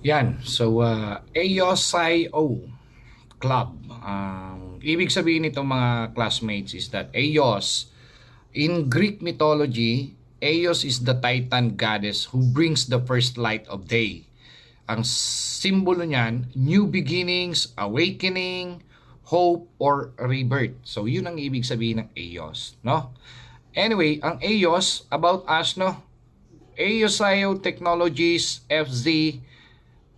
Yan. So, AOS-CIO Club. Ibig sabihin nito mga classmates is that AOS, in Greek mythology, Eos is the Titan goddess who brings the first light of day. Ang simbolo niyan, new beginnings, awakening, hope, or rebirth. So, yun ang ibig sabihin ng Eos, no? Anyway, ang Eos, about us, no? AOS-CIO Technologies FZ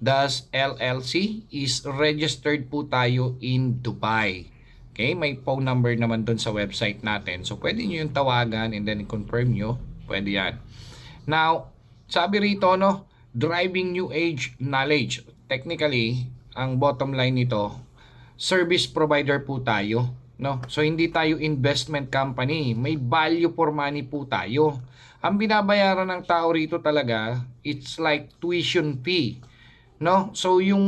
Das LLC is registered po tayo in Dubai. Okay, may phone number naman doon sa website natin. So, pwede nyo yung tawagan and then confirm nyo. Pwede yan. Now, sabi rito, no, driving new age knowledge. Technically, ang bottom line nito, service provider po tayo. No? So, hindi tayo investment company. May value for money po tayo. Ang binabayaran ng tao rito talaga, it's like tuition fee. No? So yung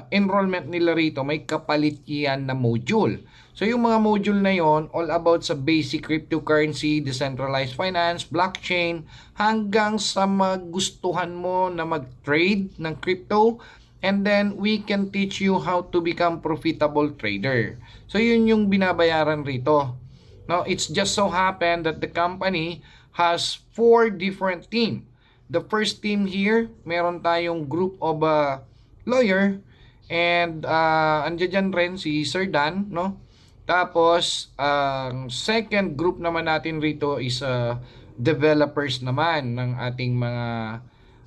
enrollment nila rito may kapalit yan na module. So yung mga module na yon all about sa basic cryptocurrency, decentralized finance, blockchain, hanggang sa magustuhan mo na mag-trade ng crypto, and then we can teach you how to become profitable trader. So yun yung binabayaran rito. No, it's just so happen that the company has 4 different teams. The first team here, meron tayong group of lawyer and andyan rin si Sir Dan, no? Tapos, ang second group naman natin rito is developers naman ng ating mga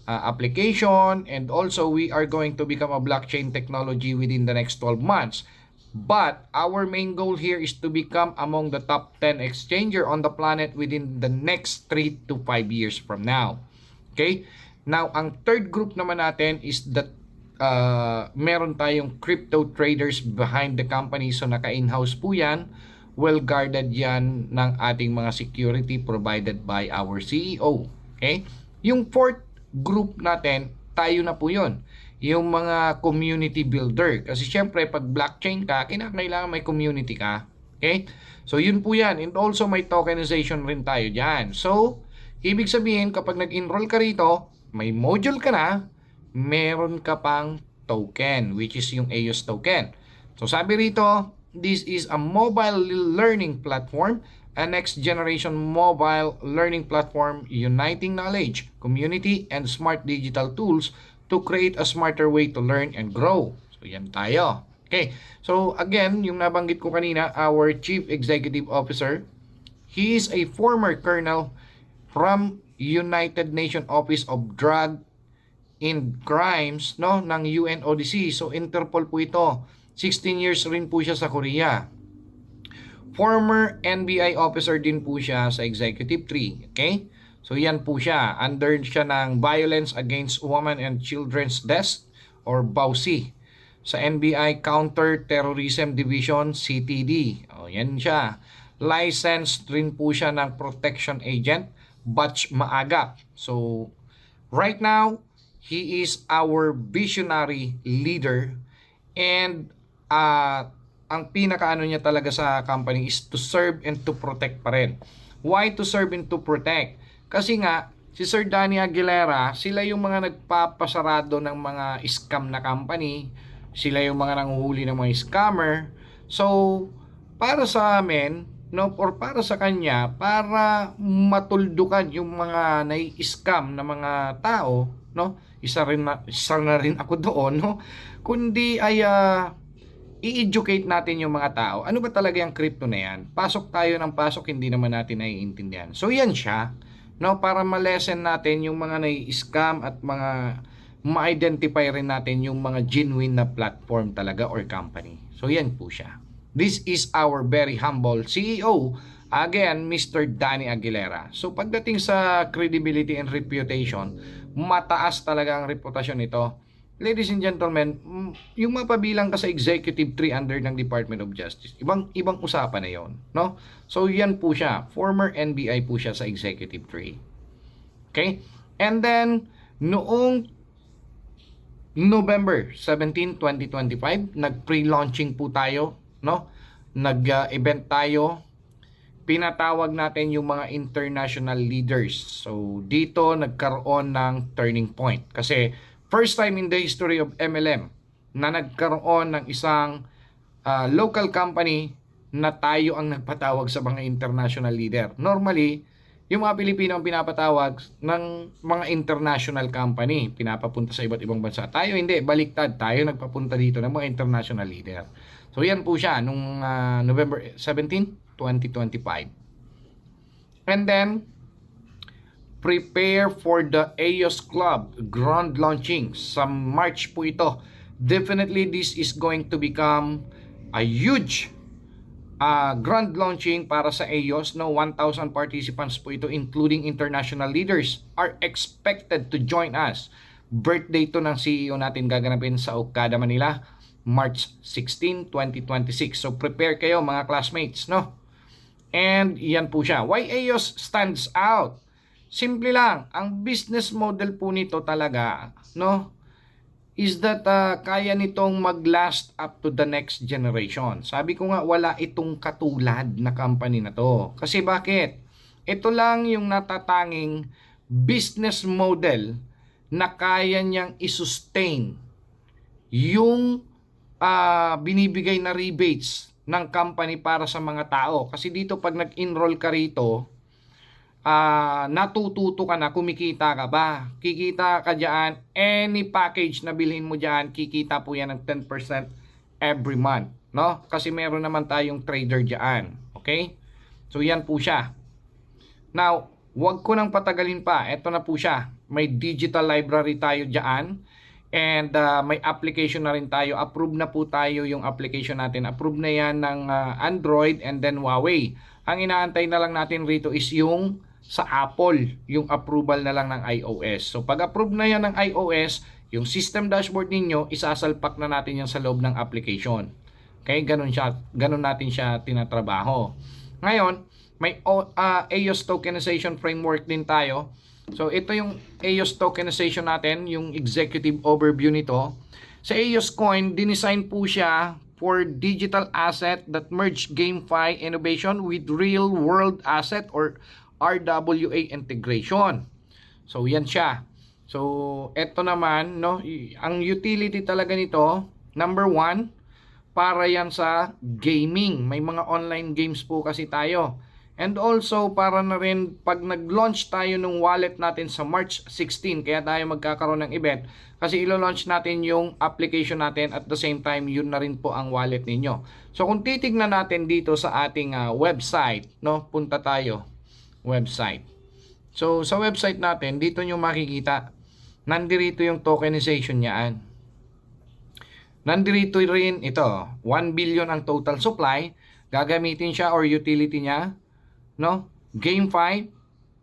application, and also we are going to become a blockchain technology within the next 12 months. But our main goal here is to become among the top 10 exchanger on the planet within the next 3 to 5 years from now. Okay? Now, ang third group naman natin is that meron tayong crypto traders behind the company. So, naka-in-house po yan. Well-guarded yan ng ating mga security provided by our CEO. Okay? Yung fourth group natin, tayo na po yun. Yung mga community builder. Kasi syempre, pag blockchain ka, kinakailangan may community ka. Okay? So, yun po yan. And also, may tokenization rin tayo dyan. So, ibig sabihin, kapag nag-enroll ka rito, may module ka na, meron ka pang token, which is yung AOS token. So sabi rito, this is a mobile learning platform, a next generation mobile learning platform uniting knowledge, community, and smart digital tools to create a smarter way to learn and grow. So yan tayo. Okay, so again, yung nabanggit ko kanina, our Chief Executive Officer, he is a former colonel from United Nations Office of Drug and Crimes, no, ng UNODC. So Interpol po ito. 16 years rin po siya sa Korea. Former NBI officer din po siya sa Executive 3. Okay? So yan po siya. Under siya ng Violence Against Women and Children's Desk or BAUC. Sa NBI Counter-Terrorism Division, CTD. O yan siya. Licensed rin po siya ng Protection Agent, batch maagap. So, right now, he is our visionary leader, and ang pinakaano niya talaga sa company is to serve and to protect pa rin. Why to serve and to protect? Kasi nga, si Sir Danny Aguilera, sila yung mga nagpapasarado ng mga scam na company, sila yung mga nanguhuli ng mga scammer. So, para sa amin, no, or para sa kanya, para matuldukan yung mga nai-scam na mga tao, no, isa na rin ako doon, no, kundi ay i-educate natin yung mga tao. Ano ba talaga yung crypto na yan? Pasok tayo ng pasok, hindi naman natin naiintindihan. So yan siya, no, para ma-lesson natin yung mga nai-scam at mga ma-identify rin natin yung mga genuine na platform talaga or company. So yan po siya. This is our very humble CEO, again, Mr. Danny Aguilera. So pagdating sa credibility and reputation, mataas talaga ang reputasyon nito. Ladies and gentlemen, yung mapabilang ka sa Executive 3 under ng Department of Justice, ibang usapan na yon, no? So yan po siya, former NBI po siya sa Executive 3. Okay? And then, noong November 17, 2025, nag-pre-launching po tayo, no? Nag-event tayo pinatawag natin yung mga international leaders. So, dito nagkaroon ng turning point. Kasi, first time in the history of MLM na nagkaroon ng isang local company na tayo ang nagpatawag sa mga international leader. Normally, yung mga Pilipino ang pinapatawag ng mga international company, pinapapunta sa iba't ibang bansa. Tayo hindi, baliktad. Tayo nagpapunta dito ng mga international leader. So yan po siya nung November 17, 2025. And then, prepare for the AYOS Club grand launching. Sa March po ito. Definitely this is going to become a huge grand launching para sa AYOS. No, 1,000 participants po ito, including international leaders, are expected to join us. Birthday to ng CEO natin gaganapin sa Okada, Manila, March 16, 2026. So prepare kayo mga classmates, no? And yan po siya. Why AYOS stands out? Simple lang, ang business model po nito talaga, no, is that kaya nitong mag-last up to the next generation. Sabi ko nga, wala itong katulad na company na to. Kasi bakit? Ito lang yung natatanging business model na kaya niyang i-sustain yung binibigay na rebates ng company para sa mga tao. Kasi dito pag nag-enroll ka rito, natututo ka na, kumikita ka ba? Kikita ka dyan, any package na bilhin mo dyan, kikita po yan ng 10% every month, no? Kasi meron naman tayong trader dyan, okay? So yan po siya. Now, wag ko nang patagalin pa, eto na po siya. May digital library tayo dyan, and may application na rin tayo. Approve na po tayo yung application natin. Approve na yan ng Android and then Huawei. Ang inaantay na lang natin rito is yung sa Apple, yung approval na lang ng iOS. So pag approve na yan ng iOS, yung system dashboard ninyo, isasalpak na natin yan sa loob ng application. Okay, ganun natin siya tinatrabaho. Ngayon, may AYOS tokenization framework din tayo. So ito yung AYOS tokenization natin, yung executive overview nito. Sa AYOS Coin, dinesign po siya for digital asset that merge GameFi innovation with real world asset or RWA integration. So yan siya. So eto naman, no, ang utility talaga nito, number 1, para yan sa gaming. May mga online games po kasi tayo. And also para na rin pag nag-launch tayo ng wallet natin sa March 16, kaya tayo magkakaroon ng event kasi ilo-launch natin yung application natin at the same time yun na rin po ang wallet ninyo. So kung titignan natin dito sa ating website, no, punta tayo website. So sa website natin, dito nyo makikita nandirito yung tokenization niyaan. Nandirito rin ito, 1 billion ang total supply. Gagamitin siya or utility niya, no? GameFi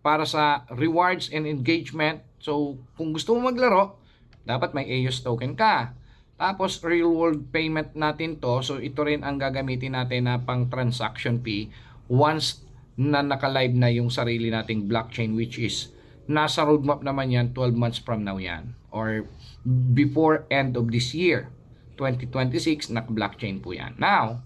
para sa rewards and engagement. So kung gusto mo maglaro, dapat may AYOS token ka. Tapos real world payment natin to. So ito rin ang gagamitin natin na pang transaction fee once na naka-live na yung sarili nating blockchain, which is nasa roadmap naman yan 12 months from now yan or before end of this year 2026 naka-blockchain po yan. Now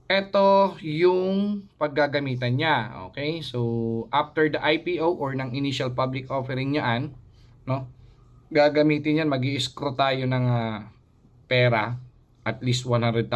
ito yung paggagamitan niya, okay? So after the IPO or ng initial public offering niyan, no, gagamitin yan, mag-i-escrow tayo ng pera at least $100,000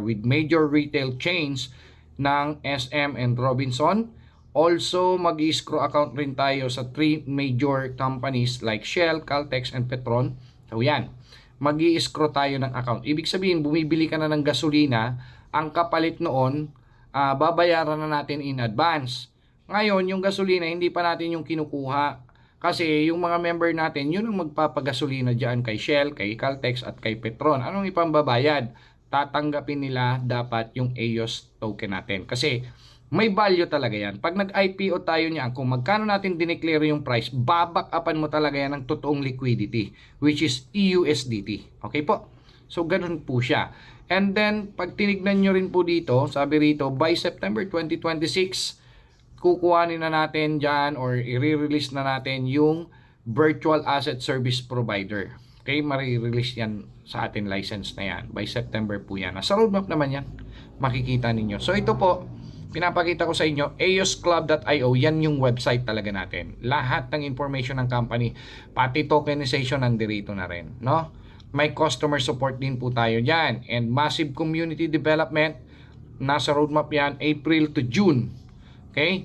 with major retail chains ng SM and Robinson. Also, mag-escrow account rin tayo sa 3 major companies like Shell, Caltex, and Petron. So yan, mag-escrow tayo ng account. Ibig sabihin, bumibili ka na ng gasolina, ang kapalit noon, babayaran na natin in advance. Ngayon, yung gasolina, hindi pa natin yung kinukuha. Kasi yung mga member natin, yun ang magpapagasolina dyan kay Shell, kay Caltex, at kay Petron. Anong ipambabayad? Tatanggapin nila dapat yung AYOS token natin. Kasi may value talaga yan. Pag nag-IPO tayo niyan, kung magkano natin dineclare yung price, babak-upan mo talaga yan ng totoong liquidity, which is EUSDT. Okay po? So, ganun po siya. And then, pag tinignan nyo rin po dito, sabi rito, by September 2026, kukuhanin na natin dyan or i-release na natin yung Virtual Asset Service Provider. Okay, marirelease yan sa atin license na yan. By September po yan. Nasa roadmap naman yan. Makikita ninyo. So ito po, pinapakita ko sa inyo, eosclub.io, yan yung website talaga natin. Lahat ng information ng company, pati tokenization nandirito na rin, no? May customer support din po tayo dyan. And massive community development, nasa roadmap yan, April to June. Okay?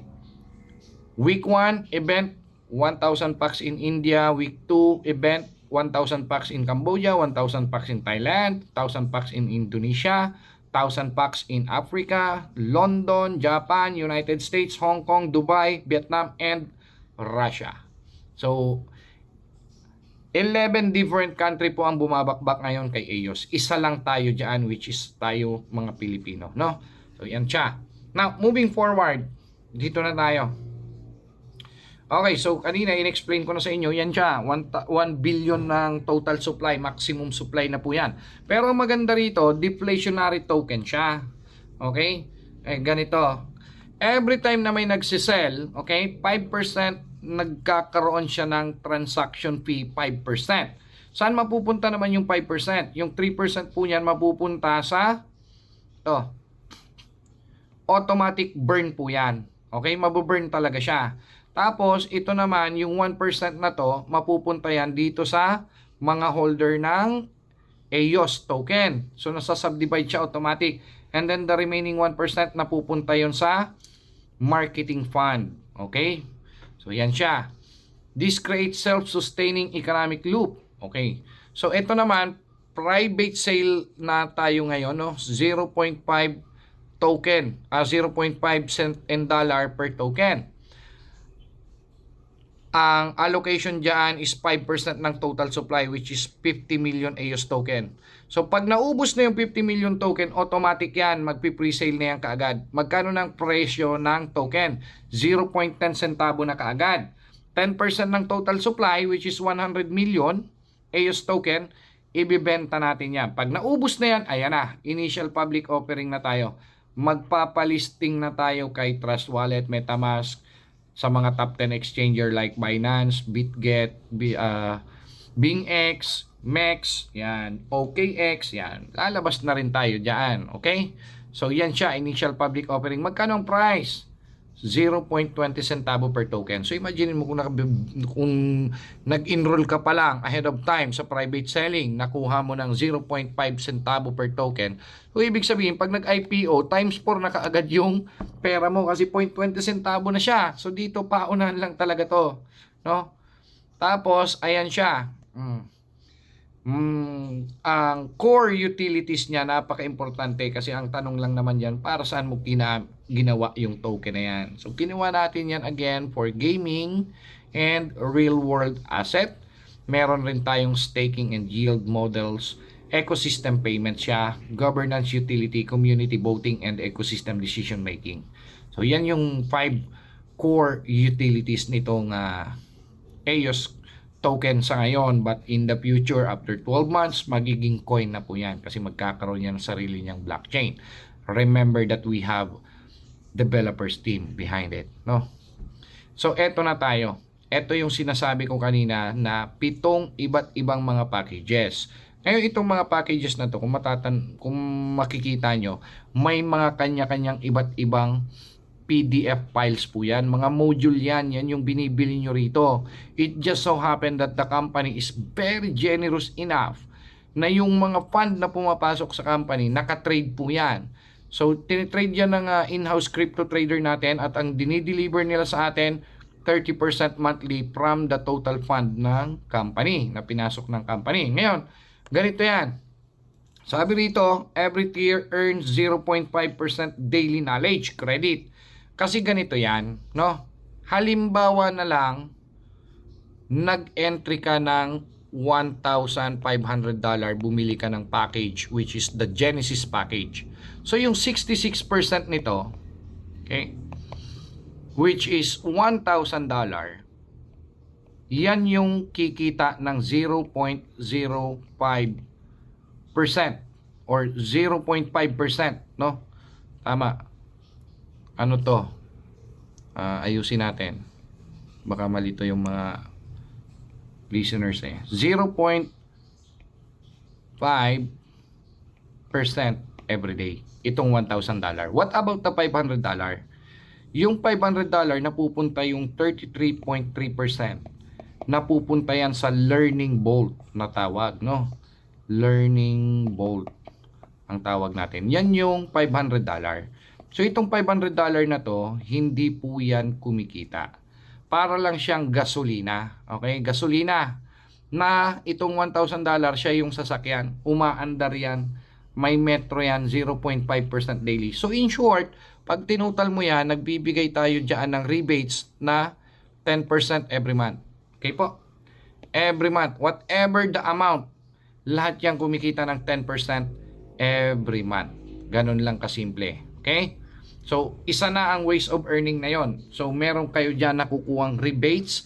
Week 1, event, 1,000 packs in India. Week 2, event, 1,000 packs in Cambodia, 1,000 packs in Thailand, 1,000 packs in Indonesia, 1,000 packs in Africa, London, Japan, United States, Hong Kong, Dubai, Vietnam, and Russia. So, 11 different country po ang bumabakbak ngayon kay EOS. Isa lang tayo dyan, which is tayo mga Pilipino, no? So, yan siya. Now, moving forward, dito na tayo. Okay, so kanina in-explain ko na sa inyo, yan siya, 1 billion ng total supply, maximum supply na po yan. Pero ang maganda rito, deflationary token siya. Okay? Ganito. Every time na may nagsisell, okay, 5% nagkakaroon siya ng transaction fee, 5%. Saan mapupunta naman yung 5%? Yung 3% po niyan mapupunta sa automatic burn po yan. Okay, mabuburn talaga siya. Tapos, ito naman, yung 1% na to, mapupunta yan dito sa mga holder ng EOS token. So, nasa-subdivide siya automatic. And then, the remaining 1% napupunta yon sa marketing fund. Okay? So, yan siya. This creates self-sustaining economic loop. Okay? So, ito naman, private sale na tayo ngayon, no? 0.5 token. 0.5 cent and dollar per token. Ang allocation dyan is 5% ng total supply, which is 50 million EOS token. So, pag naubos na yung 50 million token, automatic yan, magpi-presale na yan kaagad. Magkano ng presyo ng token? 0.10 centavo na kaagad. 10% ng total supply, which is 100 million EOS token, ibibenta natin yan. Pag naubos na yan, ayan na, initial public offering na tayo. Magpapalisting na tayo kay Trust Wallet, MetaMask, sa mga top 10 exchanger like Binance, BitGet, BingX, MEX, yan, OKX, yan. Lalabas na rin tayo diyan, okay? So yan siya, initial public offering. Magkano ang price? 0.20 centavo per token. So imagine mo kung nag-enroll ka pa lang ahead of time sa private selling, nakuha mo ng 0.5 centavo per token. So ibig sabihin, pag nag-IPO, times 4 na kaagad yung pera mo kasi 0.20 centavo na siya. So dito paunahan lang talaga to, no? Tapos ayan siya. Ang core utilities niya napaka-importante kasi ang tanong lang naman yan, para saan mo ginawa yung token na yan. So ginawa natin yan again for gaming and real world asset. Meron rin tayong staking and yield models, ecosystem payment siya, governance utility, community voting, and ecosystem decision making. So yan yung 5 core utilities nitong EOS token sa ngayon, but in the future, after 12 months, magiging coin na po yan kasi magkakaroon yan ng sarili niyang blockchain. Remember that we have developers team behind it, no? So, eto na tayo. Eto yung sinasabi ko kanina na 7 iba't ibang mga packages. Ngayon, itong mga packages na to, kung makikita nyo, may mga kanya-kanyang iba't ibang PDF files po yan, mga module yan yung binibili nyo rito. It just so happened that the company is very generous enough na yung mga fund na pumapasok sa company, nakatrade po yan. So, tinitrade yan ng in-house crypto trader natin at ang dinideliver nila sa atin, 30% monthly from the total fund ng company, na pinasok ng company. Ngayon, ganito yan. Sabi rito, every tier earns 0.5% daily knowledge credit. Kasi ganito yan, no? Halimbawa na lang, nag-entry ka ng $1,500, bumili ka ng package, which is the Genesis package. So, yung 66% nito, okay, which is $1,000, yan yung kikita ng 0.05% or 0.5%, no? Tama. Ano to? Ayusin natin. Baka malito yung mga listeners eh. 0.5% every day. Itong $1,000. What about the $500? Yung $500 napupunta yung 33.3%. Napupunta yan sa learning bolt na tawag, no? Learning bolt ang tawag natin. Yan yung $500. So itong $500 na to, hindi po yan kumikita. Para lang siyang gasolina. Okay? Gasolina na itong $1,000 siya yung sasakyan. Umaandar yan. May metro yan. 0.5% daily. So in short, pag tinutal mo yan, nagbibigay tayo dyan ng rebates na 10% every month. Okay po? Every month. Whatever the amount, lahat yan kumikita ng 10% every month. Ganun lang kasimple. Okay? So, isa na ang ways of earning na yon. So, meron kayo dyan nakukuhang rebates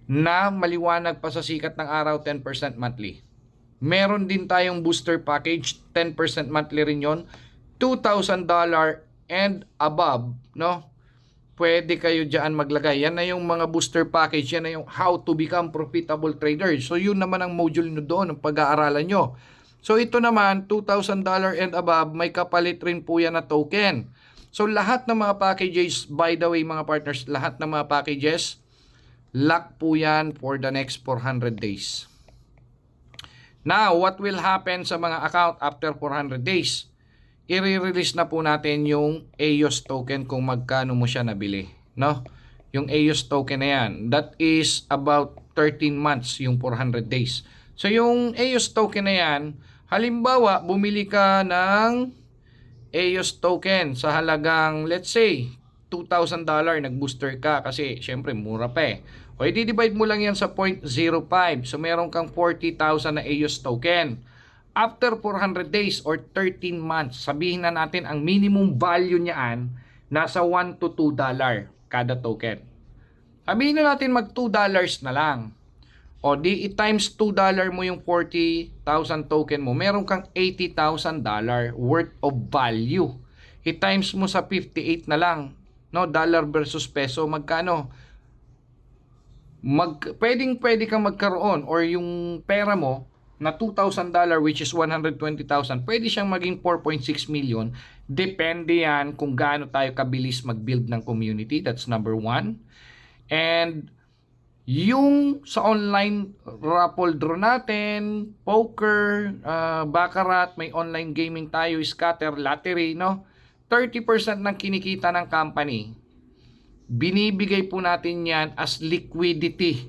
na maliwanag pa sa sikat ng araw, 10% monthly. Meron din tayong booster package, 10% monthly rin yon. $2,000 and above, no? Pwede kayo dyan maglagay. Yan na yung mga booster package. Yan na yung how to become profitable trader. So, yun naman ang module nyo doon, ang pag-aaralan nyo. So, ito naman, $2,000 and above, may kapalit rin po yan na token. So, lahat ng mga packages, by the way mga partners, lahat ng mga packages, lock po yan for the next 400 days. Now, what will happen sa mga account after 400 days? I-release na po natin yung AYOS token kung magkano mo siya nabili. No? Yung AYOS token na yan, that is about 13 months yung 400 days. So, yung AYOS token na yan, halimbawa, bumili ka ng AYOS token sa halagang, let's say, $2,000, nag-booster ka kasi syempre mura pa eh. O i-divide mo lang yan sa 0.05. So meron kang 40,000 na AYOS token. After 400 days or 13 months, sabihin na natin ang minimum value niyan nasa $1 to $2 kada token. Sabihin na natin mag $2 na lang. O di i-times $2 mo yung 40,000 token mo, meron kang $80,000 worth of value. I-times mo sa 58 na lang, no, dollar versus peso, magkano? Pwede kang magkaroon or yung pera mo na $2,000 which is 120,000, pwede siyang maging 4.6 million. Depende yan kung gaano tayo kabilis mag-build ng community. That's number one. And yung sa online raffle draw natin, poker, baccarat, may online gaming tayo, scatter, lottery, no? 30% ng kinikita ng company, binibigay po natin yan as liquidity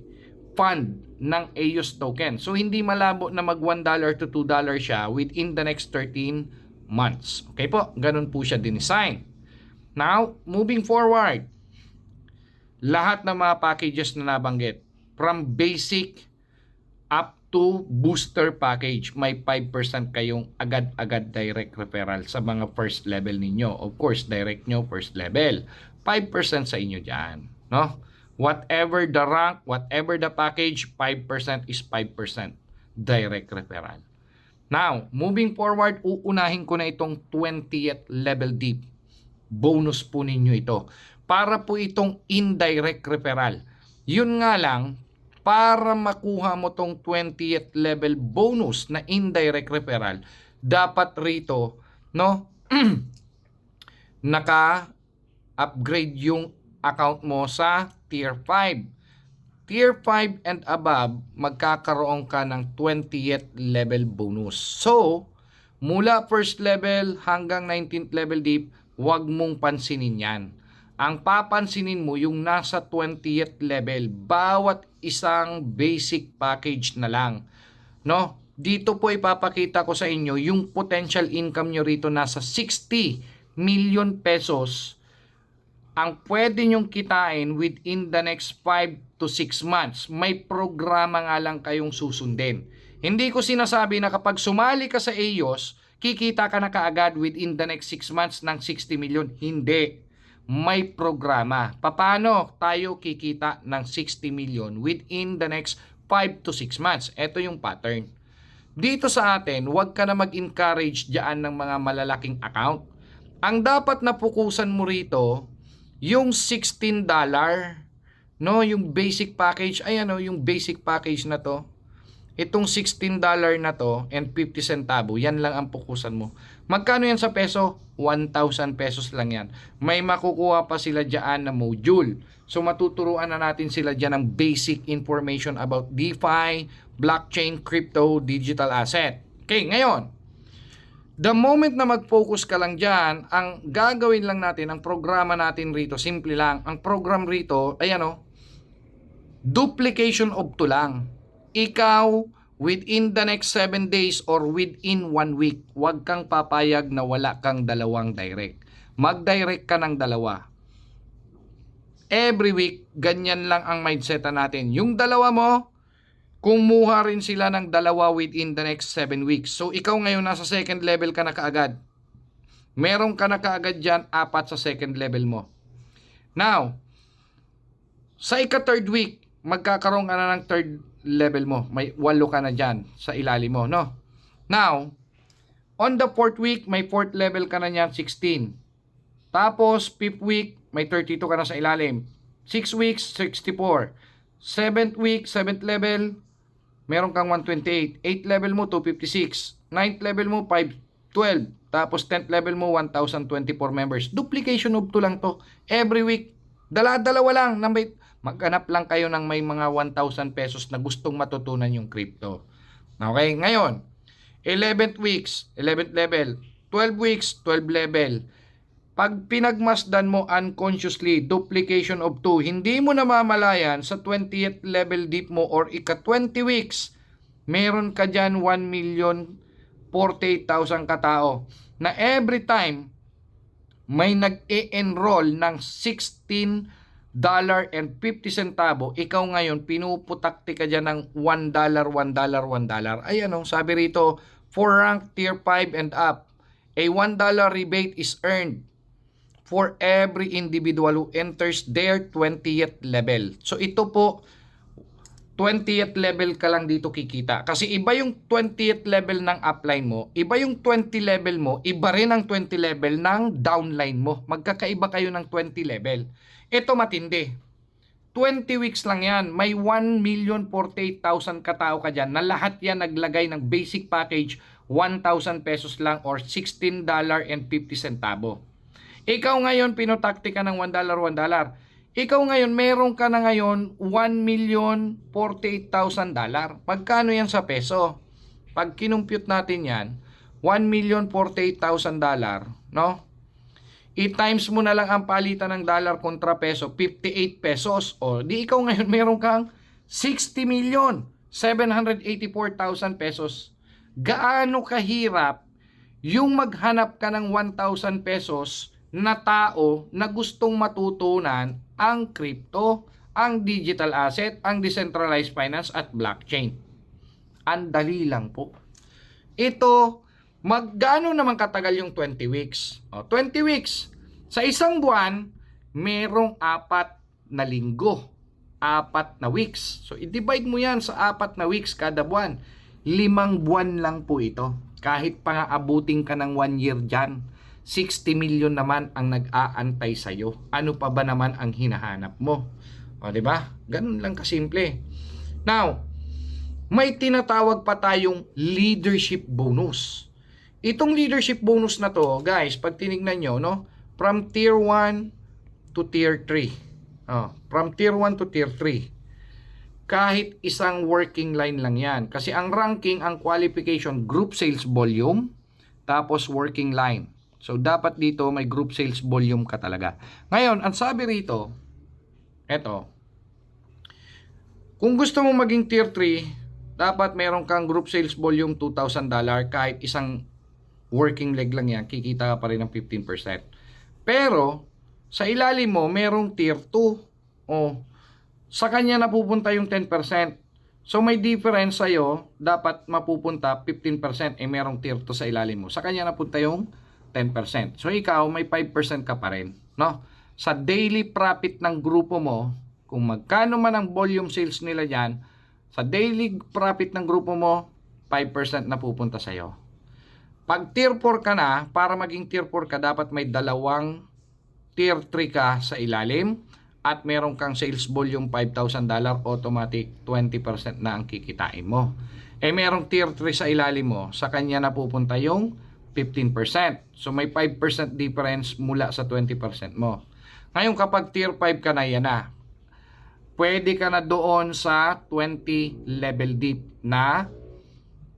fund ng AYOS token. So, hindi malabo na mag $1 to $2 siya within the next 13 months. Okay po? Ganun po siya dinesign. Now, moving forward, lahat ng mga packages na nabanggit, from basic up to booster package, may 5% kayong agad-agad direct referral sa mga first level ninyo. Of course, direct nyo first level. 5% sa inyo dyan. No? Whatever the rank, whatever the package, 5% is 5% direct referral. Now, moving forward, uunahin ko na itong 20th level deep. Bonus po ninyo ito. Para po itong indirect referral. Yun nga lang, para makuha mo tong 20th level bonus na indirect referral, dapat rito, no, naka-upgrade yung account mo sa Tier 5. Tier 5 and above, magkakaroon ka ng 20th level bonus. So, mula first level hanggang 19th level deep, huwag mong pansinin yan. Ang papansinin mo yung nasa 20th level, bawat isang basic package na lang. No? Dito po ipapakita ko sa inyo yung potential income nyo rito nasa 60 million pesos ang pwede nyong kitain within the next 5 to 6 months. May programa nga lang kayong susundin. Hindi ko sinasabi na kapag sumali ka sa AYOS, kikita ka na kaagad within the next 6 months ng 60 million. Hindi. May programa. Paano tayo kikita ng 60 million within the next 5 to 6 months? Ito yung pattern. Dito sa atin, huwag ka na mag-encourage dyan ng mga malalaking account. Ang dapat na pukusan mo rito, yung $16, no, yung basic package, ayan o, yung basic package na to. Itong $16 na to and 50 centavo, yan lang ang pukusan mo. Magkano yan sa peso? 1,000 pesos lang yan. May makukuha pa sila dyan na module. So matuturuan na natin sila dyan ng basic information about DeFi, blockchain, crypto, digital asset. Okay, ngayon, the moment na mag-focus ka lang dyan, ang gagawin lang natin, ang programa natin rito, simple lang. Ang program rito, ayan o, duplication of 2 lang. Ikaw, within the next 7 days or within 1 week, huwag kang papayag na wala kang dalawang direct. Mag-direct ka ng dalawa. Every week, ganyan lang ang mindset natin. Yung dalawa mo, kumuha rin sila ng dalawa within the next 7 weeks. So, ikaw ngayon nasa second level ka na kaagad. Meron ka na kaagad dyan, 4 sa second level mo. Now, sa ika-third week, magkakaroon ka na ng third level mo. May 8 ka na dyan sa ilalim mo, no? Now, on the 4th week, may 4th level ka na dyan, 16. Tapos, 5th week, may 32 ka na sa ilalim. 6 weeks, 64. 7th week, 7th level, meron kang 128. 8th level mo, 256. 9th level mo, 512. Tapos 10th level mo, 1,024 members. Duplication of 2 lang to. Every week, dala-dalawa lang. Maghanap lang kayo ng may mga 1,000 pesos na gustong matutunan yung crypto. Okay, ngayon, 11th weeks, 11th level. 12 weeks, 12 level. Pag pinagmasdan mo unconsciously, duplication of 2, hindi mo namamalayan sa 20th level dip mo or ika-20 weeks, meron ka dyan 1,048,000 katao na every time may nag-e-enroll ng $16.50, ikaw ngayon pinuputakti ka dyan ng $1, $1. Ayan o, sabi rito, for rank tier 5 and up, a $1 rebate is earned for every individual who enters their 20th level. So ito po, 20th level ka lang dito kikita. Kasi iba yung 20th level ng upline mo, iba yung 20 level mo, iba rin ang 20 level ng downline mo. Magkakaiba kayo ng 20 level. Ito matindi. 20 weeks lang yan. May 1,048,000 katao ka dyan na lahat yan naglagay ng basic package 1,000 pesos lang or $16.50. Ikaw ngayon, pinutakti ka ng $1, $1. Ikaw ngayon, meron ka na ngayon $1,048,000. Pagkano yan sa peso? Pag kinumpute natin yan, $1,048,000, no? I-times mo na lang ang palitan ng dollar kontra peso, 58 pesos. O, di ikaw ngayon meron kang 60,784,000 pesos. Gaano kahirap yung maghanap ka ng 1,000 pesos na tao na gustong matutunan ang crypto, ang digital asset, ang decentralized finance at blockchain. Ang dali lang po. Ito, magkano naman katagal yung 20 weeks? O, 20 weeks. Sa isang buwan, merong 4 na linggo. 4 na weeks. So, i-divide mo yan sa 4 na weeks kada buwan. 5 buwan lang po ito. Kahit pa nga abutin ka ng 1 year dyan, 60 million naman ang nag-aantay sa'yo. Ano pa ba naman ang hinahanap mo? O, diba? Ganun lang kasimple. Now, may tinatawag pa tayong leadership bonus. Itong leadership bonus na to, guys, pag tinignan nyo, no? From tier 1 to tier 3. From tier 1 to tier 3. Kahit isang working line lang yan. Kasi ang ranking, ang qualification, group sales volume, tapos working line. So, dapat dito may group sales volume ka talaga. Ngayon, ang sabi rito, eto, kung gusto mong maging tier 3, dapat meron kang group sales volume $2,000. Kahit isang working leg lang yan, kikita ka pa rin ng 15%. Pero, sa ilalim mo, merong tier 2. O, sa kanya napupunta yung 10%. So, may difference sa'yo, dapat mapupunta 15%, merong tier 2 sa ilalim mo. Sa kanya napunta yung 10%. So, ikaw, may 5% ka pa rin, no? Sa daily profit ng grupo mo, kung magkano man ang volume sales nila dyan, sa daily profit ng grupo mo, 5% na pupunta sa'yo. Pag tier 4 ka na, para maging tier 4 ka, dapat may 2 tier 3 ka sa ilalim at meron kang sales volume $5,000, automatic 20% na ang kikitain mo. Merong tier 3 sa ilalim mo, sa kanya napupunta yung 15%. So may 5% difference mula sa 20% mo. Ngayon kapag tier 5 ka na, yan na. Pwede ka na doon sa 20 level deep na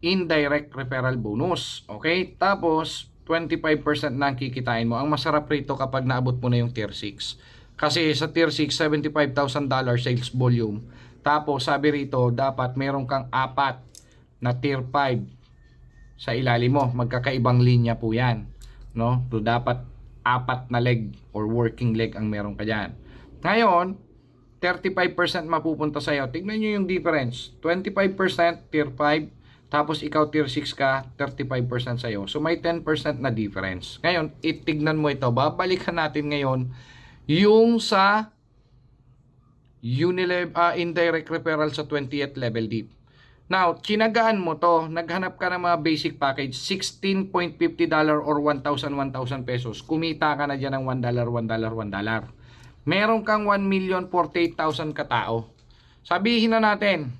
indirect referral bonus. Okay? Tapos 25% na ang kikitain mo. Ang masarap rito kapag naabot mo na yung tier 6. Kasi sa tier 6, $75,000 sales volume. Tapos sabi rito, dapat meron kang 4 na tier 5 sa ilalim mo. Magkakaibang linya po yan. No? So dapat 4 na leg or working leg ang meron ka dyan. Ngayon, 35% mapupunta sa'yo. Tignan nyo yung difference. 25% tier 5, tapos ikaw tier 6 ka, 35% sa'yo. So may 10% na difference. Ngayon, itignan mo ito. Babalikan natin ngayon yung sa indirect referral sa 20th level deep. Now, chinagaan mo to, naghanap ka ng mga basic package, $16.50 or 1,000 pesos. Kumita ka na dyan ng $1. Meron kang 1,048,000 katao. Sabihin na natin,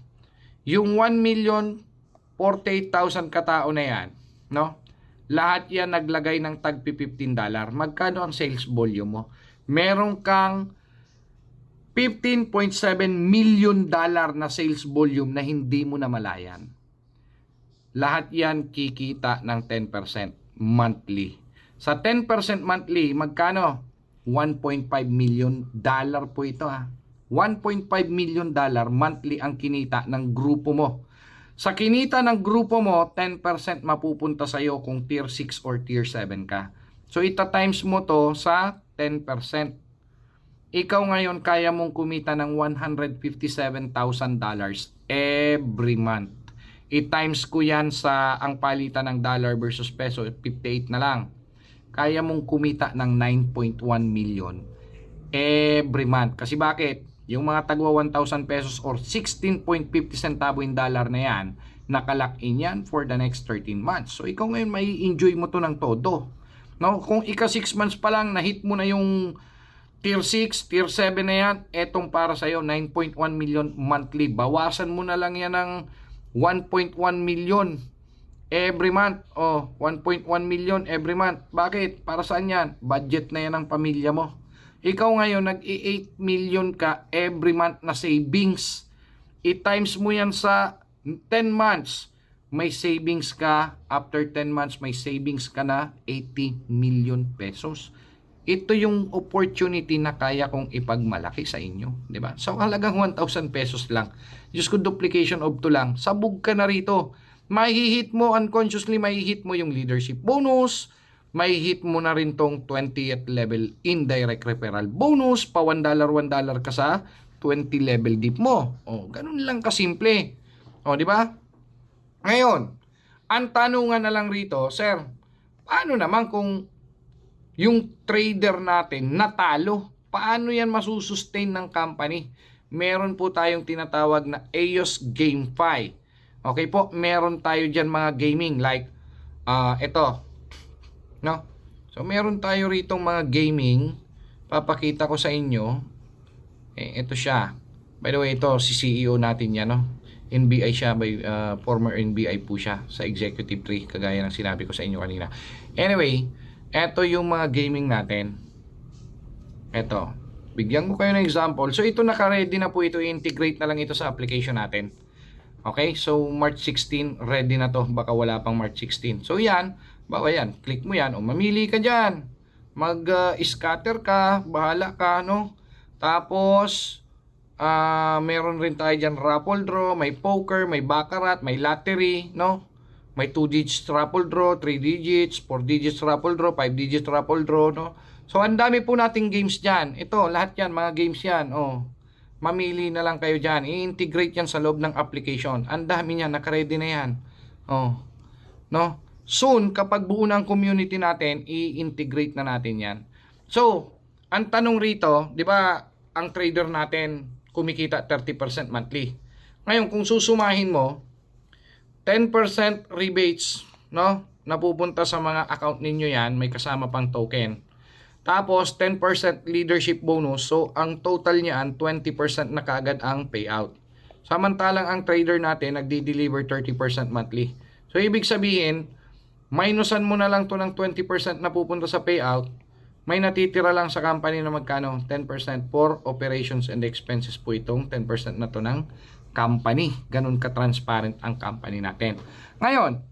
yung 1,048,000 katao na yan, no? Lahat yan naglagay ng tag $15. Magkano ang sales volume mo? Meron kang $15.7 million na sales volume na hindi mo namalayan. Lahat yan kikita ng 10% monthly. Sa 10% monthly, magkano? $1.5 million po ito ha. $1.5 million monthly ang kinita ng grupo mo. Sa kinita ng grupo mo, 10% mapupunta sa iyo kung tier 6 or tier 7 ka. So ita times mo to sa 10%. Ikaw ngayon kaya mong kumita ng $157,000 every month. I-times ko yan sa ang palitan ng dollar versus peso, 58 na lang. Kaya mong kumita ng 9.1 million every month. Kasi bakit? Yung mga tagwa 1,000 pesos or 16.50 centavo in dollar na yan, nakalock-in yan for the next 13 months. So ikaw ngayon may enjoy mo to ng todo. No? Kung ika 6 months pa lang, na-hit mo na yung tier 6, tier 7 na yan, etong para sa'yo, 9.1 million monthly. Bawasan mo na lang yan ng 1.1 million every month. 1.1 million every month. Bakit? Para saan yan? Budget na yan ng pamilya mo. Ikaw ngayon, nag-8 million ka every month na savings. I-times mo yan sa 10 months. May savings ka. After 10 months, may savings ka na 80 million pesos. Ito yung opportunity na kaya kong ipagmalaki sa inyo, di ba? So halagang 1,000 pesos lang. Just ko duplication of 2 lang. Sabog ka na rito. Mahihit mo unconsciously, mahihit mo yung leadership bonus, mahihit mo na rin tong 20th level indirect referral bonus, pa $1 ka sa 20 level deep mo. Ganun lang kasimple. Di ba? Ngayon, ang tanungan na lang rito, sir, paano naman kung yung trader natin natalo? Paano yan masusustain ng company? Meron po tayong tinatawag na EOS GameFi. Okay po, meron tayo dyan mga gaming like ito. No? So meron tayo rito mga gaming. Papakita ko sa inyo. Ito siya. By the way, ito si CEO natin yan, no? NBI siya, former NBI po siya sa executive tree, kagaya ng sinabi ko sa inyo kanina. Anyway, ito yung mga gaming natin. Ito. Bigyan ko kayo ng example. So ito naka-ready na po ito. I-integrate na lang ito sa application natin. Okay? So March 16, ready na to. Baka wala pang March 16. So yan. Baka yan. Click mo yan. O mamili ka dyan. Mag-scatter ka. Bahala ka. No? Tapos meron rin tayo dyan raffle draw. May poker. May baccarat. May lottery. No? May 2 digits raffle draw, 3 digits, 4 digits raffle draw, 5 digits raffle draw, no? So, ang dami po nating games dyan. Ito, lahat yan, mga games yan. Mamili na lang kayo dyan. I-integrate yan sa loob ng application. Ang dami yan, naka-ready na yan. No? Soon, kapag buo na ang community natin, i-integrate na natin yan. So, ang tanong rito, di ba, ang trader natin kumikita 30% monthly. Ngayon, kung susumahin mo, 10% rebates, no? Napupunta sa mga account ninyo yan, may kasama pang token. Tapos 10% leadership bonus. So ang total niyan 20% na kaagad ang payout. Samantalang ang trader natin nagdi-deliver 30% monthly. So ibig sabihin, minusan mo na lang to ng 20% na pupunta sa payout, may natitira lang sa company na magkano? 10% for operations and expenses po itong 10% na to ng company. Ganun ka-transparent ang company natin. Ngayon,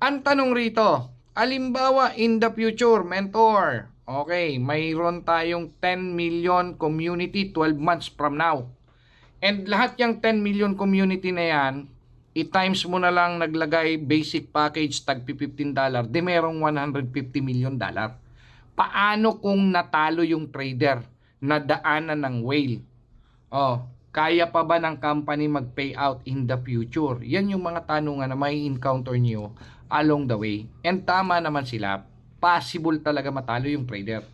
ang tanong rito, alimbawa in the future, mentor, okay, mayroon tayong 10 million community 12 months from now. And lahat yung 10 million community na yan, i-times mo na lang naglagay basic package tag $15, di merong $150 million. Paano kung natalo yung trader na daanan ng whale? Oh, kaya pa ba ng company mag-payout in the future? Yan yung mga tanungan na may encounter nyo along the way. And tama naman sila, possible talaga matalo yung trader.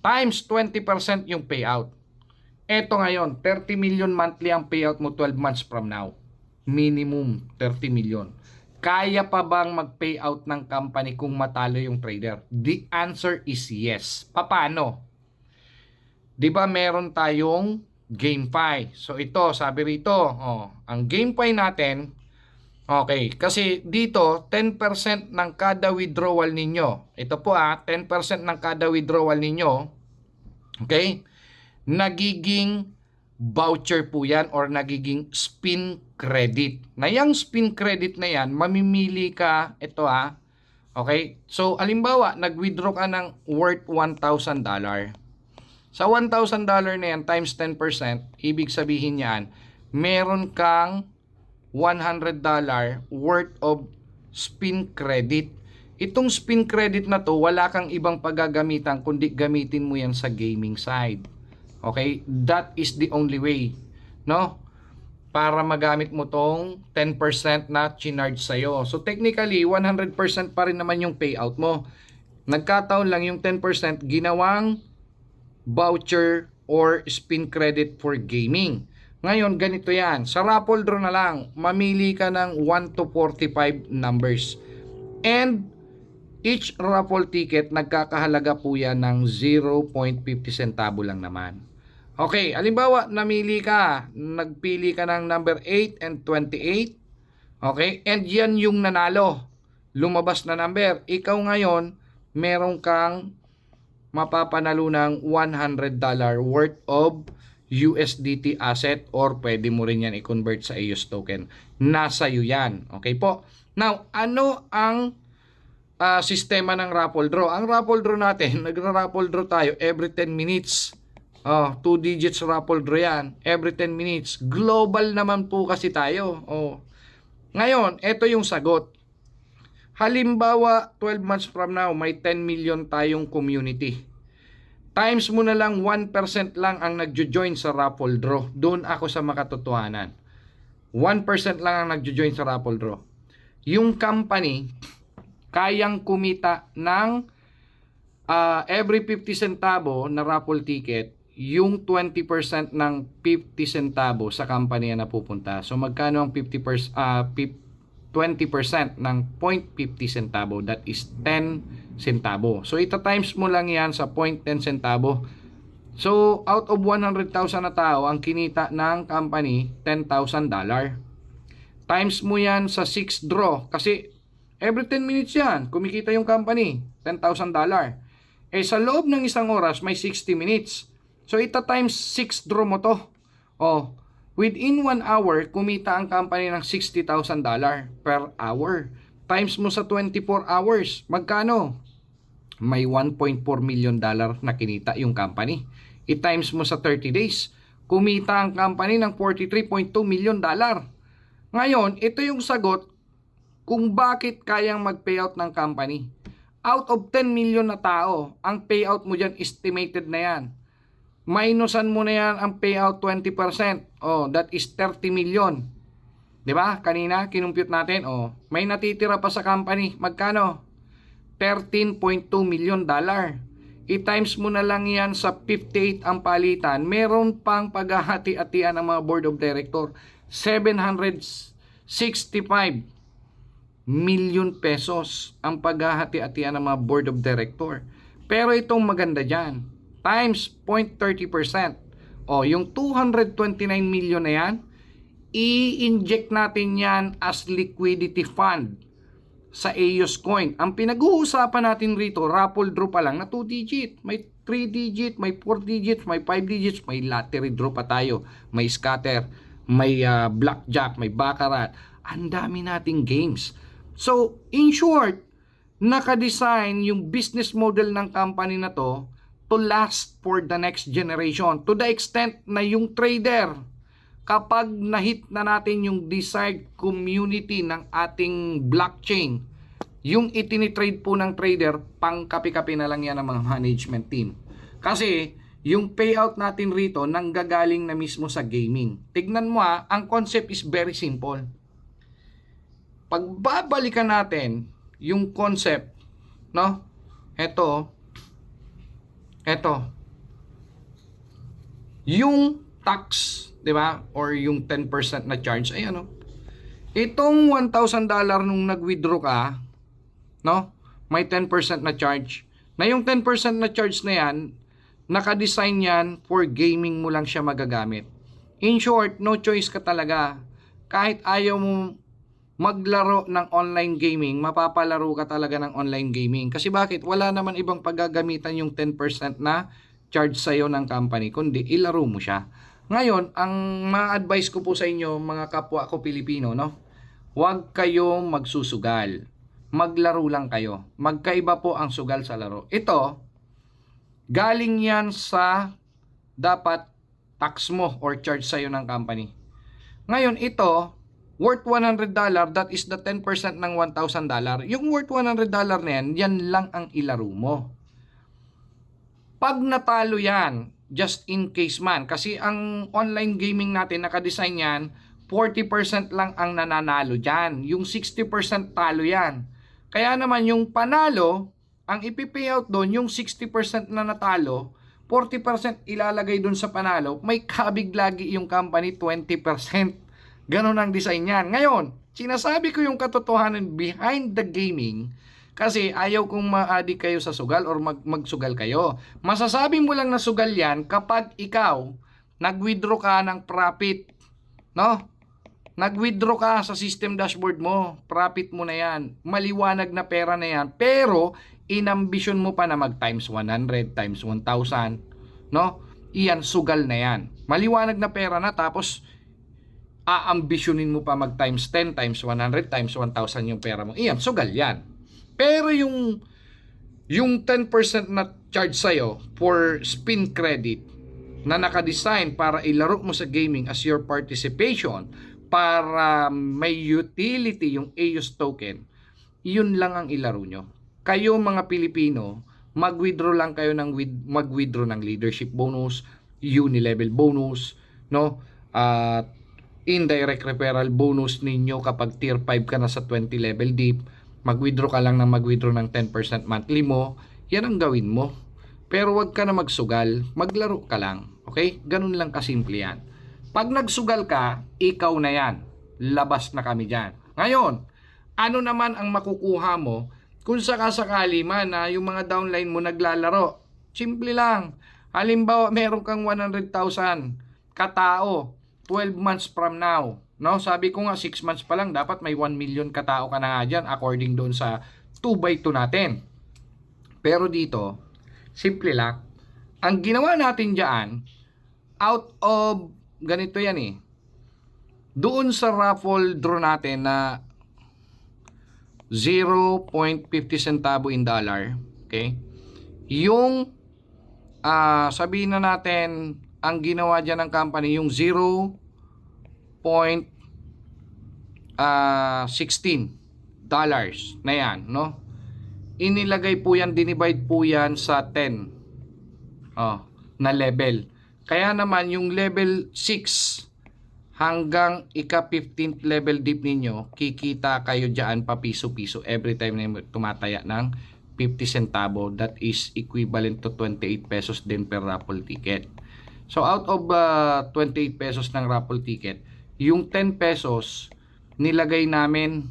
Times 20% yung payout. Eto ngayon, 30 million monthly ang payout mo 12 months from now. Minimum 30 million. Kaya pa bang mag-payout ng company kung matalo yung trader? The answer is yes. Paano? Di ba meron tayong GameFi? So ito, sabi rito, ang GameFi natin, okay, kasi dito 10% ng kada withdrawal ninyo. Ito po 10% ng kada withdrawal ninyo. Okay? Nagiging voucher po yan or nagiging spin credit. Na yung spin credit na yan, mamimili ka, ito okay? So, halimbawa, nag-withdraw ka ng worth $1,000. Sa $1,000 na yan, times 10%, ibig sabihin yan, meron kang $100 worth of spin credit. Itong spin credit na to, wala kang ibang paggagamitan kundi gamitin mo yan sa gaming side. Okay? That is the only way, no? Para magamit mo tong 10% na chinarge sa'yo. So technically, 100% pa rin naman yung payout mo. Nagkataon lang yung 10% ginawang voucher or spin credit for gaming. Ngayon, ganito yan. Sa raffle draw na lang, mamili ka ng 1 to 45 numbers. And each raffle ticket, nagkakahalaga po yan ng 0.50 centavo lang naman. Okay, halimbawa, nagpili ka ng number 8 and 28. Okay, and yan yung nanalo. Lumabas na number. Ikaw ngayon, meron kang mapapanalo ng $100 worth of USDT asset or pwede mo rin yan i-convert sa EOS token. Nasa iyo yan. Okay po. Now, ano ang sistema ng raffle draw? Ang raffle draw natin, nagra-raffle draw tayo every 10 minutes. 2 digits raffle draw yan. Every 10 minutes. Global naman po kasi tayo. Ngayon, ito yung sagot. Halimbawa, 12 months from now, may 10 million tayong community. Times mo na lang 1% lang ang nagjo-join sa raffle draw. Doon ako sa makatotohanan. 1% lang ang nagjo-join sa raffle draw. Yung company, kayang kumita ng every 50 centavo na raffle ticket, yung 20% ng 50 centavo sa company na pupunta. So magkano ang 20% ng 0.50 centavo? That is 10 centavo. So ita times mo lang yan sa 0.10 centavo. So out of 100,000 na tao, ang kinita ng company $10,000. Times mo yan sa 6 draw kasi every 10 minutes yan kumikita yung company $10,000. Sa loob ng isang oras may 60 minutes. So ita times 6 draw mo to. Within 1 hour, kumita ang company ng $60,000 per hour. Times mo sa 24 hours, magkano? May $1.4 million na kinita yung company. I-times mo sa 30 days, kumita ang company ng $43.2 million. Ngayon, ito yung sagot kung bakit kayang mag-payout ng company. Out of 10 million na tao, ang payout mo dyan estimated na yan. Minusan mo na yan ang payout 20%. That is 30 million. 'Di ba? Kanina kinumpute natin, may natitira pa sa company. Magkano? $13.2 million. I-times mo na lang yan sa 58 ang palitan. Meron pang paghahati-hatian ng mga board of director. 765 million pesos ang paghahati-hatian ng mga board of director. Pero itong maganda dyan, times 0.30%. O, yung 229 million na yan, i-inject natin yan as liquidity fund sa AYOS Coin. Ang pinag-uusapan natin rito, raffle draw pa lang na 2 digit. May 3 digit, may 4 digits, may 5 digits, may lottery draw pa tayo. May scatter, may blackjack, may baccarat. Ang dami nating games. So, in short, naka-design yung business model ng company na to last for the next generation. To the extent na yung trader, kapag na-hit na natin yung desired community ng ating blockchain, yung itinitrade po ng trader, pang kapi-kapi na lang yan ng mga management team. Kasi, yung payout natin rito, nanggagaling na mismo sa gaming. Tignan mo ang concept is very simple. Pagbabalikan natin yung concept, no? Ito. Yung tax, 'di ba? Or yung 10% na charge ay ano? Itong $1,000 nung nag-withdraw ka, no? May 10% na charge. Na yung 10% na charge na yan, naka-design yan for gaming mo lang siya magagamit. In short, no choice ka talaga. Kahit ayaw mo maglaro ng online gaming, mapapalaro ka talaga ng online gaming. Kasi bakit? Wala naman ibang paggagamitan yung 10% na charge sa'yo ng company, kundi ilaro mo siya. Ngayon, ang ma-advise ko po sa inyo, mga kapwa ko Pilipino, no? Huwag kayong magsusugal. Maglaro lang kayo. Magkaiba po ang sugal sa laro. Ito, galing yan sa dapat tax mo or charge sa'yo ng company. Ngayon, ito, worth $100, that is the 10% ng $1,000. Yung worth $100 na yan, yan lang ang ilaro mo. Pag natalo yan, just in case man, kasi ang online gaming natin, nakadesign yan, 40% lang ang nananalo dyan. Yung 60% talo yan. Kaya naman yung panalo, ang ipipayout doon, yung 60% na natalo, 40% ilalagay doon sa panalo, may kabig lagi yung company, 20%. Ganon ang design yan. Ngayon, sinasabi ko yung katotohanan behind the gaming kasi ayaw kong ma-addict kayo sa sugal or magsugal kayo. Masasabi mo lang na sugal yan kapag ikaw nag-withdraw ka ng profit. No? Nag-withdraw ka sa system dashboard mo. Profit mo na yan. Maliwanag na pera na yan. Pero, inambisyon mo pa na mag times 100, times 1,000. No? Iyan, sugal na yan. Maliwanag na pera na tapos aambisyonin mo pa mag times 10, times 100, times 1,000 yung pera mo. Iyan, sugal yan. Pero yung 10% na charge sa'yo for spin credit na nakadesign para ilaro mo sa gaming as your participation para may utility yung AYOS token, yun lang ang ilaro nyo. Kayo mga Pilipino, mag-withdraw lang kayo ng mag-withdraw ng leadership bonus, uni-level bonus, no? At indirect referral bonus ninyo kapag tier 5 ka na sa 20 level deep, mag-withdraw ka lang ng mag-withdraw ng 10% monthly mo, yan ang gawin mo. Pero wag ka na magsugal, maglaro ka lang. Okay? Ganun lang kasimple yan. Pag nagsugal ka, ikaw na yan. Labas na kami dyan. Ngayon, ano naman ang makukuha mo kung sakasakali man na yung mga downline mo naglalaro? Simple lang. Halimbawa, meron kang 100,000 katao 12 months from now. No? Sabi ko nga 6 months pa lang dapat may 1 million katao ka na nga dyan according doon sa 2x2 natin. Pero dito, simple lang. Ang ginawa natin dyan, out of, ganito yan eh. Doon sa raffle draw natin na 0.50 centavo in dollar, okay? Yung, sabihin na natin, ang ginawa dyan ng company, yung 0.16 dollars na yan, no? Inilagay po yan, dinivide po yan sa 10 na level. Kaya naman yung level 6 hanggang ika-15th level deep ninyo, kikita kayo dyan pa piso-piso every time na tumataya ng 50 centavo. That is equivalent to 28 pesos din per raffle ticket. So out of 28 pesos ng raffle ticket, yung 10 pesos nilagay namin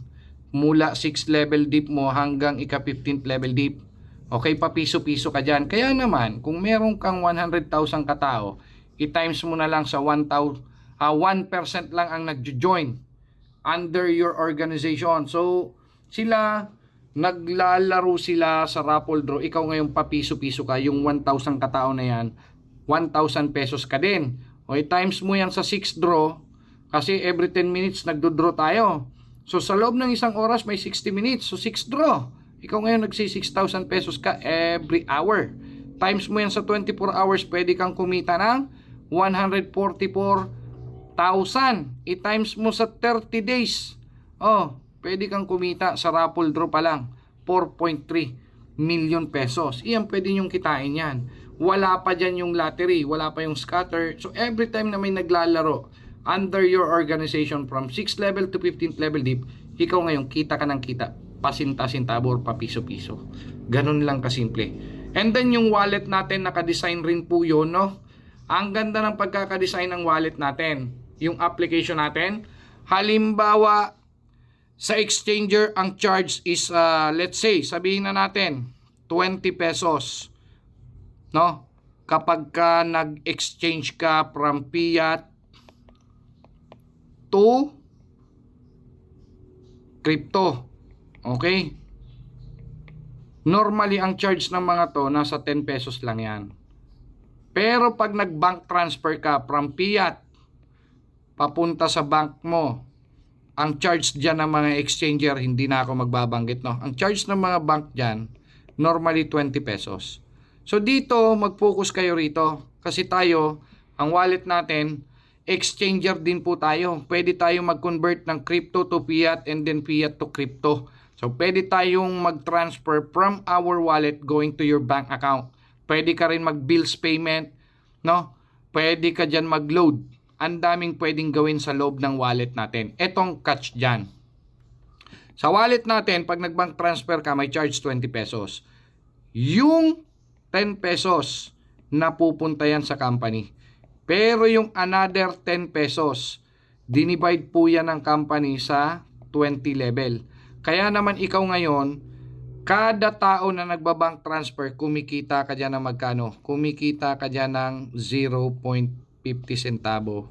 mula 6 level deep mo hanggang ika 15th level deep, Okay, papiso-piso ka dyan. Kaya naman, kung meron kang 100,000 katao, i-times mo na lang sa 1% lang ang nag-join under your organization. So, sila, naglalaro sila sa raffle draw. Ikaw ngayon papiso-piso ka. Yung 1,000 katao na yan, 1,000 pesos ka din. O, i-times mo yan sa 6 draw, kasi every 10 minutes nagdo-draw tayo. So, sa loob ng isang oras, may 60 minutes. So, 6 draw. Ikaw ngayon nagsi 6,000 pesos ka every hour. Times mo yan sa 24 hours, pwede kang kumita ng 144,000. I-times mo sa 30 days. Oh, pwede kang kumita sa raffle draw pa lang 4.3 million pesos. Iyan pwede nyong kitain yan. Wala pa dyan yung lottery, wala pa yung scatter. So every time na may naglalaro under your organization from 6th level to 15th level deep, ikaw ngayon kita ka ng kita, pasinta-sintabo or papiso-piso. Ganun lang kasimple. And then yung wallet natin, naka-design rin po yun, no? Ang ganda ng pagkaka-design ng wallet natin. Yung application natin, halimbawa sa exchanger, ang charge is let's say, sabihin na natin 20 pesos, no? Kapag ka nag-exchange ka from fiat to crypto. Okay? Normally, ang charge ng mga to, nasa 10 pesos lang yan. Pero pag nag-bank transfer ka from fiat, papunta sa bank mo, ang charge dyan ng mga exchanger, hindi na ako magbabanggit, no? Ang charge ng mga bank dyan, normally 20 pesos. So dito, mag-focus kayo rito. Kasi tayo, ang wallet natin, exchanger din po tayo. Pwede tayo mag-convert ng crypto to fiat and then fiat to crypto. So, pwede tayong mag-transfer from our wallet going to your bank account. Pwede ka rin mag-bills payment, no? Pwede ka dyan mag-load. Ang daming pwedeng gawin sa loob ng wallet natin. Etong catch dyan. Sa wallet natin, pag nag-bank transfer ka, may charge 20 pesos. Yung 10 pesos, napupunta yan sa company. Pero yung another 10 pesos, dinivide po yan ng company sa 20 level. Kaya naman ikaw ngayon, kada tao na nagbabank transfer, kumikita ka dyan ng magkano? Kumikita ka dyan ng 0.50 centavo.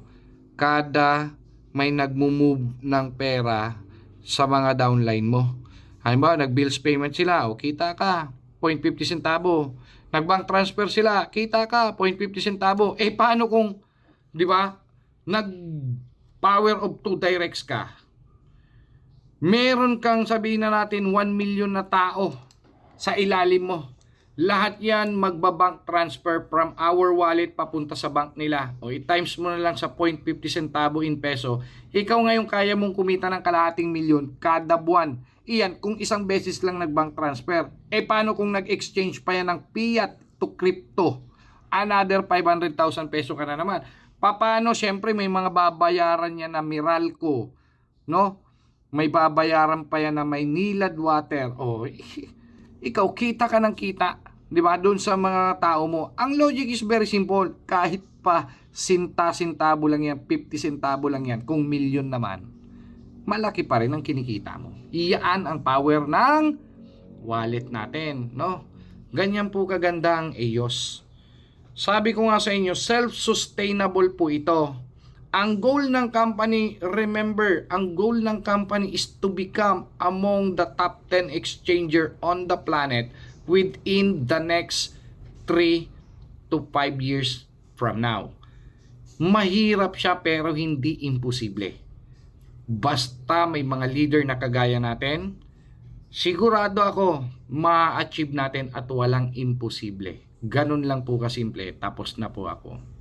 Kada may nagmumove ng pera sa mga downline mo. Halimbawa, nag-bills payment sila, o kita ka, 0.50 centavo. Nag-bank transfer sila, kita ka, 0.50 centavo. Eh, paano kung, di ba, nag-power of 2 directs ka? Meron kang, sabihin na natin, 1 million na tao sa ilalim mo. Lahat yan magbabank transfer from our wallet papunta sa bank nila. O i-times mo na lang sa 0.50 centavo in peso. Ikaw ngayon kaya mong kumita ng kalahating milyon kada buwan. Iyan kung isang beses lang nag-bank transfer. Eh paano kung nag-exchange pa yan ng fiat to crypto? Another 500,000 peso ka na naman. Paano? Siyempre may mga babayaran yan na Meralco, no? May babayaran pa yan na may Nilad Water. O, ikaw, kita ka ng kita. Di ba? Doon sa mga tao mo. Ang logic is very simple. Kahit pa sinta-sintabo lang yan, 50 centavo lang yan, kung milyon naman, malaki pa rin ang kinikita mo. Iyaan ang power ng wallet natin, no? Ganyan po kaganda ang EOS. Sabi ko nga sa inyo, self-sustainable po ito. Ang goal ng company, remember, ang goal ng company is to become among the top 10 exchanger on the planet within the next 3 to 5 years from now. Mahirap siya pero hindi imposible. Basta may mga leader na kagaya natin, sigurado ako ma-achieve natin at walang imposible. Ganun lang po kasimple. Tapos na po ako.